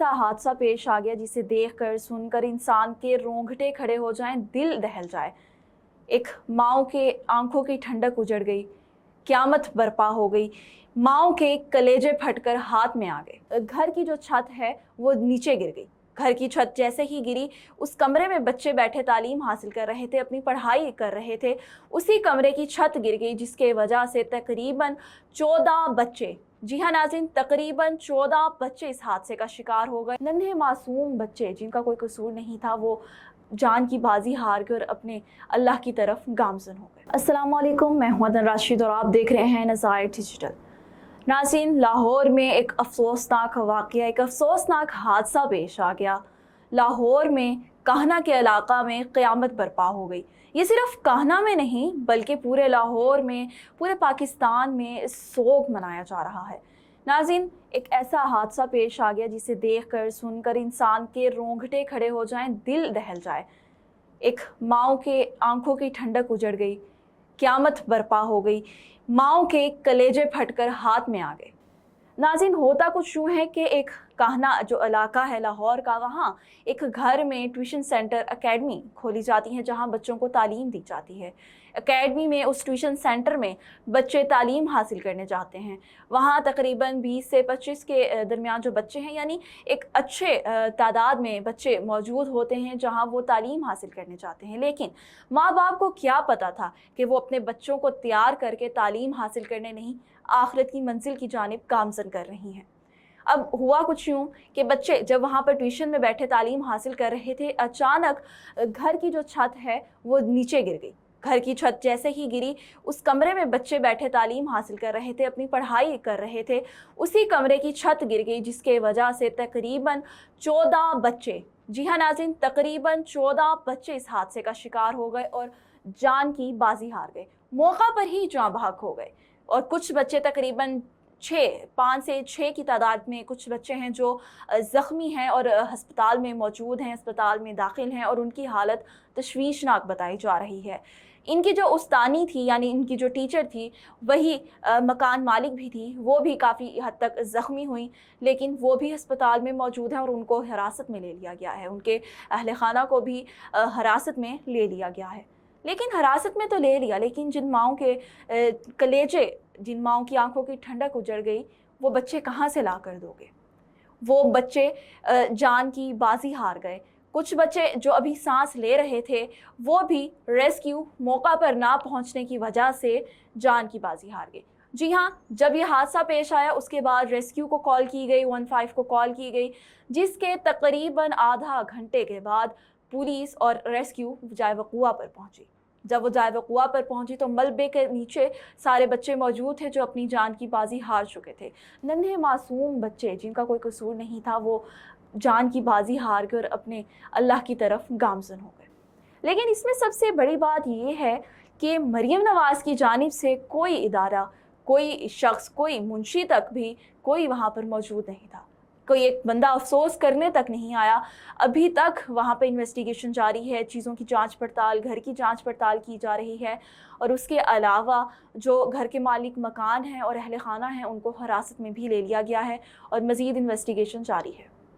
ऐसा हादसा पेश आ गया जिसे देखकर सुनकर इंसान के रोंगटे खड़े हो जाएं, दिल दहल जाए। एक माँ के आंखों की ठंडक उजड़ गई, क़यामत बर्पा हो गई। माँ के कलेजे फटकर हाथ में आ गए। घर की जो छत है वो नीचे गिर गई। घर की छत जैसे ही गिरी, उस कमरे में बच्चे बैठे तालीम हासिल कर रहे थे, अपनी पढ़ाई कर रहे थे, उसी कमरे की छत गिर गई, जिसके वजह से तकरीबन 14 बच्चे, जी हाँ नाज़रीन, तकरीबन 14 बच्चे इस हादसे का शिकार हो गए। नन्हे मासूम बच्चे जिनका कोई कसूर नहीं था, वो जान की बाजी हार कर अपने अल्लाह की तरफ गामज़न हो गए। अस्सलाम वालेकुम, मैं हूं अदन राशिद और आप देख रहे हैं नज़ायर डिजिटल। नाज़रीन, लाहौर में एक अफसोसनाक वाक़या, एक अफसोसनाक हादसा पेश आ गया। लाहौर में काहना के इलाका में क़यामत बर्पा हो गई। ये सिर्फ काहना में नहीं बल्कि पूरे लाहौर में, पूरे पाकिस्तान में सोग मनाया जा रहा है। नाज़रीन, एक ऐसा हादसा पेश आ गया जिसे देखकर सुनकर इंसान के रोंगटे खड़े हो जाएं, दिल दहल जाए। एक माँ के आंखों की ठंडक उजड़ गई, क़यामत बर्पा हो गई। माँ के कलेजे फटकर हाथ में आ गए। नाज़रीन, होता कुछ यूँ है कि एक काहना जो इलाका है लाहौर का, वहाँ एक घर में ट्यूशन सेंटर एकेडमी खोली जाती है जहाँ बच्चों को तालीम दी जाती है। एकेडमी में, उस ट्यूशन सेंटर में बच्चे तालीम हासिल करने जाते हैं। वहाँ तकरीबन 20 से 25 के दरमियान जो बच्चे हैं, यानी एक अच्छे तादाद में बच्चे मौजूद होते हैं जहाँ वो तालीम हासिल करने जाते हैं। लेकिन माँ बाप को क्या पता था कि वो अपने बच्चों को तैयार करके तालीम हासिल करने नहीं, आखिरत की मंजिल की जानिब गामज़न कर रही हैं। अब हुआ कुछ यूँ कि बच्चे जब वहाँ पर ट्यूशन में बैठे तालीम हासिल कर रहे थे, अचानक घर की जो छत है वो नीचे गिर गई। घर की छत जैसे ही गिरी, उस कमरे में बच्चे बैठे तालीम हासिल कर रहे थे, अपनी पढ़ाई कर रहे थे, उसी कमरे की छत गिर गई, जिसके वजह से तकरीबन 14 बच्चे, जी हाँ नाज़रीन, तकरीबन 14 बच्चे इस हादसे का शिकार हो गए और जान की बाजी हार गए, मौका पर ही जाँ बहक हो गए। और कुछ बच्चे तकरीबन 5 से 6 की तादाद में कुछ बच्चे हैं जो ज़ख्मी हैं और अस्पताल में मौजूद हैं, अस्पताल में दाखिल हैं और उनकी हालत तशवीशनाक बताई जा रही है। इनकी जो उस्तानी थी, यानी इनकी जो टीचर थी, वही मकान मालिक भी थी, वो भी काफ़ी हद तक ज़ख्मी हुई, लेकिन वो भी अस्पताल में मौजूद हैं और उनको हिरासत में ले लिया गया है। उनके अहले खाना को भी हिरासत में ले लिया गया है। लेकिन हिरासत में तो ले लिया, लेकिन जिन माँओं के कलेजे, जिन माँओं की आंखों की ठंडक उजड़ गई, वो बच्चे कहाँ से ला कर दोगे? वो बच्चे जान की बाजी हार गए। कुछ बच्चे जो अभी सांस ले रहे थे, वो भी रेस्क्यू मौका पर ना पहुंचने की वजह से जान की बाजी हार गए। जी हाँ, जब ये हादसा पेश आया उसके बाद रेस्क्यू को कॉल की गई, 15 को कॉल की गई, जिसके तकरीबन आधा घंटे के बाद पुलिस और रेस्क्यू जाए वक़ुआ पर पहुंची। जब वो जाए वक़ुआ पर पहुंची तो मलबे के नीचे सारे बच्चे मौजूद थे जो अपनी जान की बाजी हार चुके थे। नन्हे मासूम बच्चे जिनका कोई कसूर नहीं था, वो जान की बाजी हार कर अपने अल्लाह की तरफ गामज़न हो गए। लेकिन इसमें सबसे बड़ी बात ये है कि मरियम नवाज़ की जानिब से कोई इदारा, कोई शख्स, कोई मुंशी तक भी कोई वहाँ पर मौजूद नहीं था। कोई एक बंदा अफसोस करने तक नहीं आया। अभी तक वहाँ पे इन्वेस्टिगेशन जारी है, चीज़ों की जांच पड़ताल, घर की जांच पड़ताल की जा रही है और उसके अलावा जो घर के मालिक मकान हैं और अहले खाना हैं, उनको हिरासत में भी ले लिया गया है और मज़ीद इन्वेस्टिगेशन जारी है।